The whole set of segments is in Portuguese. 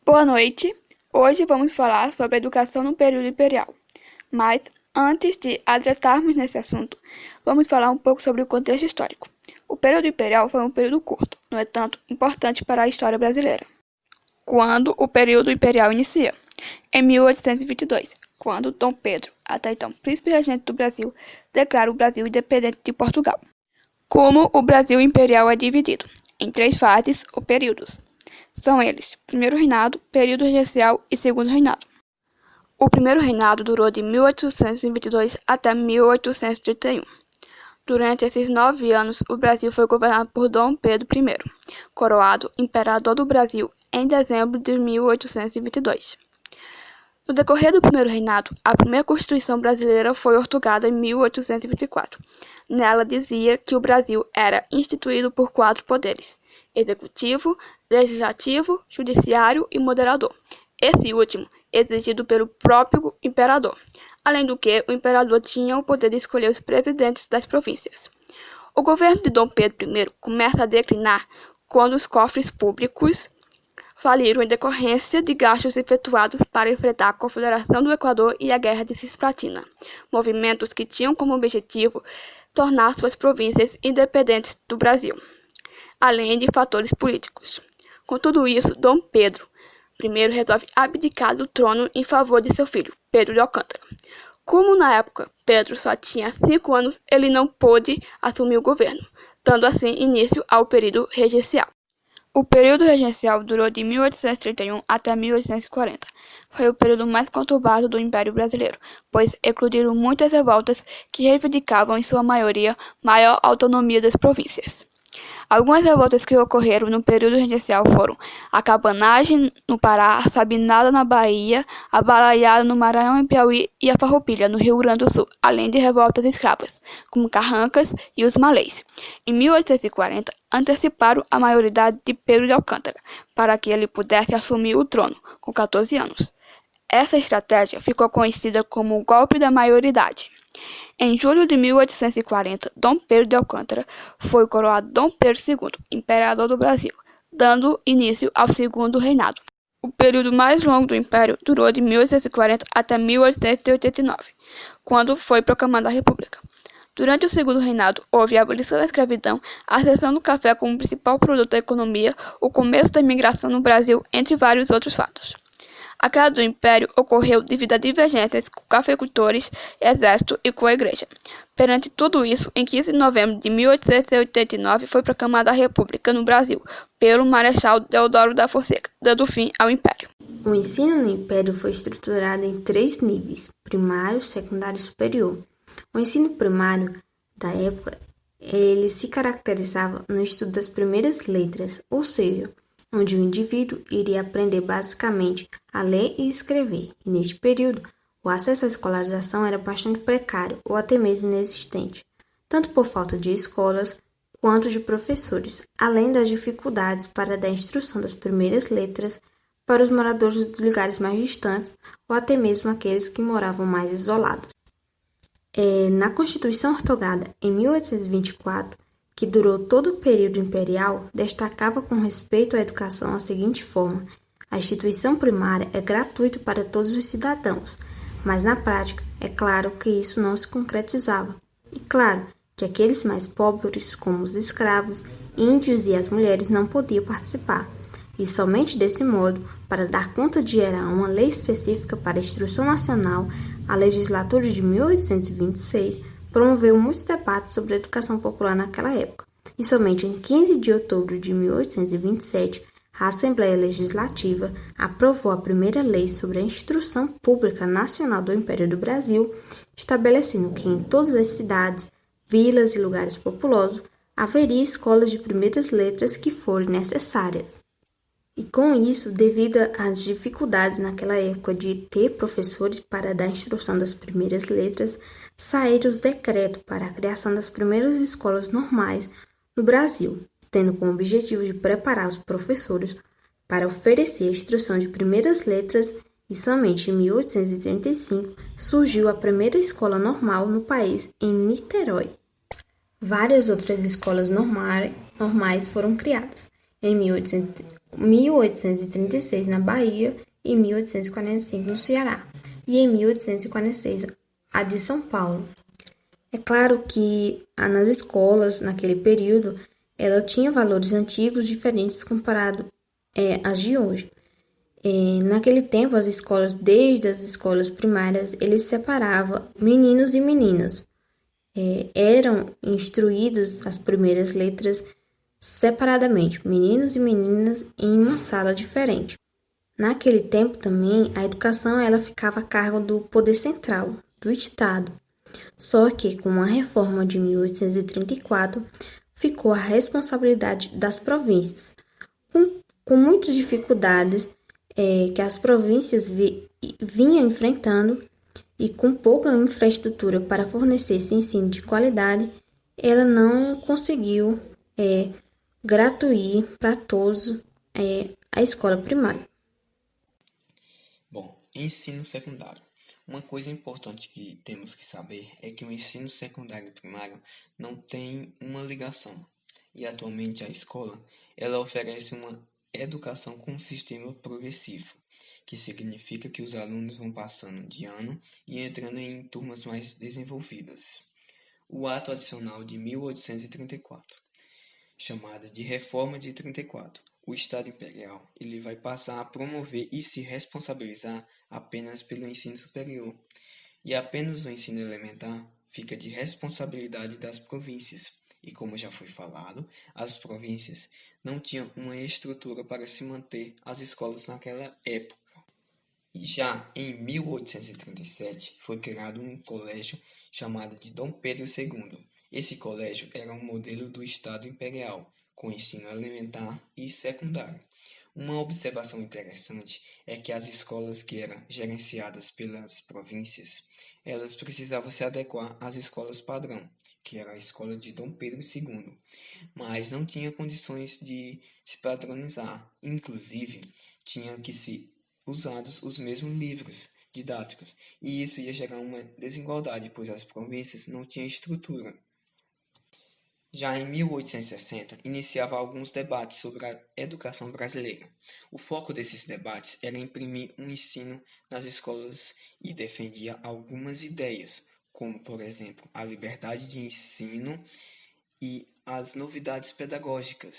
Boa noite. Hoje vamos falar sobre a educação no período imperial. Mas, antes de adentrarmos nesse assunto, vamos falar um pouco sobre o contexto histórico. O período imperial foi um período curto, no entanto, importante para a história brasileira. Quando o período imperial inicia? Em 1822, quando Dom Pedro, até então príncipe regente do Brasil, declara o Brasil independente de Portugal. Como o Brasil imperial é dividido em 3 fases ou períodos. São eles: primeiro reinado, período regencial e segundo reinado. O primeiro reinado durou de 1822 até 1831. Durante esses 9 anos, o Brasil foi governado por Dom Pedro I, coroado imperador do Brasil em dezembro de 1822. No decorrer do primeiro reinado, a primeira Constituição brasileira foi outorgada em 1824. Nela dizia que o Brasil era instituído por 4 poderes: executivo, legislativo, judiciário e moderador. Esse último, exigido pelo próprio imperador. Além do que, o imperador tinha o poder de escolher os presidentes das províncias. O governo de Dom Pedro I começa a declinar quando os cofres públicos faliram em decorrência de gastos efetuados para enfrentar a Confederação do Equador e a Guerra de Cisplatina, movimentos que tinham como objetivo tornar suas províncias independentes do Brasil, além de fatores políticos. Com tudo isso, Dom Pedro I resolve abdicar do trono em favor de seu filho, Pedro de Alcântara. Como na época Pedro só tinha 5 anos, ele não pôde assumir o governo, dando assim início ao período regencial. O período regencial durou de 1831 até 1840. Foi o período mais conturbado do Império Brasileiro, pois eclodiram muitas revoltas que reivindicavam, em sua maioria, maior autonomia das províncias. Algumas revoltas que ocorreram no período regencial foram a Cabanagem, no Pará, a Sabinada, na Bahia, a Balaiada, no Maranhão e Piauí, e a Farroupilha, no Rio Grande do Sul, além de revoltas escravas, como Carrancas e os Malês. Em 1840, anteciparam a maioridade de Pedro de Alcântara, para que ele pudesse assumir o trono, com 14 anos. Essa estratégia ficou conhecida como o golpe da maioridade. Em julho de 1840, Dom Pedro de Alcântara foi coroado Dom Pedro II, imperador do Brasil, dando início ao segundo reinado. O período mais longo do Império durou de 1840 até 1889, quando foi proclamada a República. Durante o segundo reinado, houve a abolição da escravidão, a ascensão do café como principal produto da economia, o começo da imigração no Brasil, entre vários outros fatos. A queda do Império ocorreu devido a divergências com cafeicultores, exército e com a Igreja. Perante tudo isso, em 15 de novembro de 1889 foi proclamada a República no Brasil pelo Marechal Deodoro da Fonseca, dando fim ao Império. O ensino no Império foi estruturado em 3 níveis: primário, secundário e superior. O ensino primário da época, ele se caracterizava no estudo das primeiras letras, ou seja, onde o indivíduo iria aprender basicamente a ler e escrever, e neste período o acesso à escolarização era bastante precário ou até mesmo inexistente, tanto por falta de escolas quanto de professores, além das dificuldades para dar instrução das primeiras letras para os moradores dos lugares mais distantes ou até mesmo aqueles que moravam mais isolados. Na Constituição outorgada em 1824, que durou todo o período imperial, destacava com respeito à educação a seguinte forma: a instituição primária é gratuita para todos os cidadãos, mas na prática é claro que isso não se concretizava. E claro que aqueles mais pobres, como os escravos, índios e as mulheres, não podiam participar. E somente desse modo, para dar conta de gerar uma lei específica para a instrução nacional, a legislatura de 1826 promoveu muitos debates sobre a educação popular naquela época, e somente em 15 de outubro de 1827, a Assembleia Legislativa aprovou a primeira lei sobre a instrução pública nacional do Império do Brasil, estabelecendo que em todas as cidades, vilas e lugares populosos haveria escolas de primeiras letras que forem necessárias. E com isso, devido às dificuldades naquela época de ter professores para dar instrução das primeiras letras, saíram os decretos para a criação das primeiras escolas normais no Brasil, tendo como objetivo de preparar os professores para oferecer a instrução de primeiras letras, e somente em 1835 surgiu a primeira escola normal no país, em Niterói. Várias outras escolas normais foram criadas. em 1836 na Bahia e 1845 no Ceará, e em 1846 a de São Paulo. É claro que nas escolas, naquele período, ela tinha valores antigos diferentes comparado às de hoje. Naquele tempo, as escolas, desde as escolas primárias, eles separavam meninos e meninas. Eram instruídos as primeiras letras separadamente, meninos e meninas em uma sala diferente. Naquele tempo também, a educação ela ficava a cargo do poder central, do Estado. Só que com a reforma de 1834, ficou a responsabilidade das províncias. Com muitas dificuldades que as províncias vinham enfrentando e com pouca infraestrutura para fornecer esse ensino de qualidade, ela não conseguiu gratuir para todos a escola primária. Bom, ensino secundário. Uma coisa importante que temos que saber é que o ensino secundário primário não tem uma ligação. E atualmente a escola, ela oferece uma educação com um sistema progressivo, que significa que os alunos vão passando de ano e entrando em turmas mais desenvolvidas. O Ato Adicional de 1834, chamado de Reforma de 34, o Estado Imperial, ele vai passar a promover e se responsabilizar apenas pelo ensino superior, e apenas o ensino elementar fica de responsabilidade das províncias. E como já foi falado, as províncias não tinham uma estrutura para se manter as escolas naquela época. E já em 1837 foi criado um colégio chamado de Dom Pedro II. Esse colégio era um modelo do Estado Imperial, com ensino elementar e secundário. Uma observação interessante é que as escolas que eram gerenciadas pelas províncias, elas precisavam se adequar às escolas padrão, que era a escola de Dom Pedro II, mas não tinha condições de se padronizar. Inclusive, tinham que ser usados os mesmos livros didáticos, e isso ia gerar uma desigualdade, pois as províncias não tinham estrutura. Já em 1860, iniciava alguns debates sobre a educação brasileira. O foco desses debates era imprimir um ensino nas escolas e defendia algumas ideias, como, por exemplo, a liberdade de ensino e as novidades pedagógicas.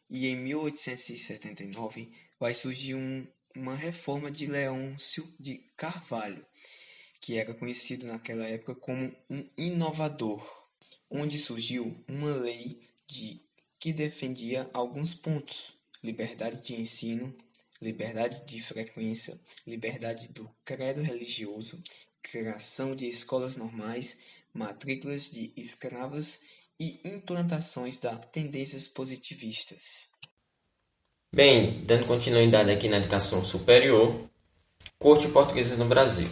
E em 1879 vai surgir uma reforma de Leôncio de Carvalho, que era conhecido naquela época como um inovador, onde surgiu uma lei que defendia alguns pontos: liberdade de ensino, liberdade de frequência, liberdade do credo religioso, criação de escolas normais, matrículas de escravos e implantações das tendências positivistas. Bem, dando continuidade aqui na educação superior, corte portuguesa no Brasil.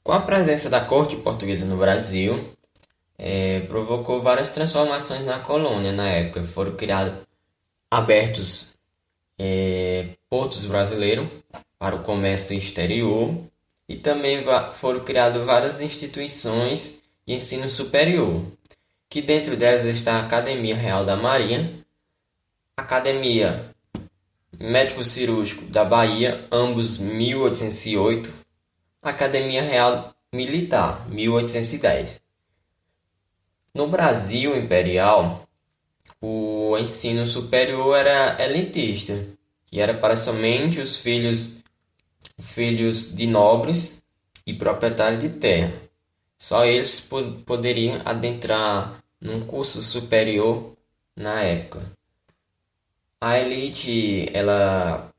Com a presença da corte portuguesa no Brasil, provocou várias transformações na colônia na época. Foram abertos portos brasileiros para o comércio exterior e também foram criadas várias instituições de ensino superior, que dentro delas está a Academia Real da Marinha, Academia Médico Cirúrgico da Bahia, ambos 1808, Academia Real Militar, 1810. No Brasil Imperial, o ensino superior era elitista, que era para somente os filhos de nobres e proprietários de terra. Só eles poderiam adentrar num curso superior na época. A elite ela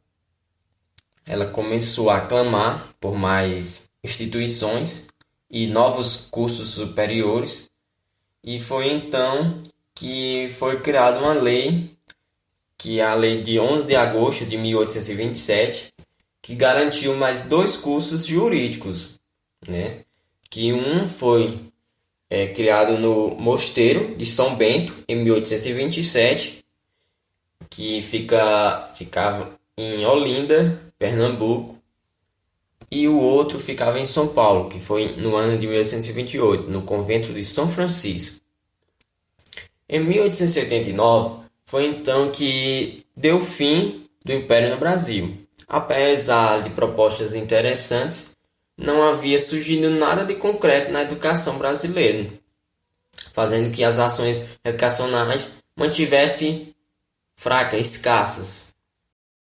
começou a clamar por mais instituições e novos cursos superiores, e foi então que foi criada uma lei, que é a Lei de 11 de agosto de 1827, que garantiu mais 2 cursos jurídicos, né? Que um foi criado no Mosteiro de São Bento, em 1827, que ficava em Olinda, Pernambuco, e o outro ficava em São Paulo, que foi no ano de 1828, no convento de São Francisco. Em 1879, Foi então que deu fim do Império no Brasil. Apesar de propostas interessantes, não havia surgido nada de concreto na educação brasileira, fazendo que as ações educacionais mantivessem fracas, escassas.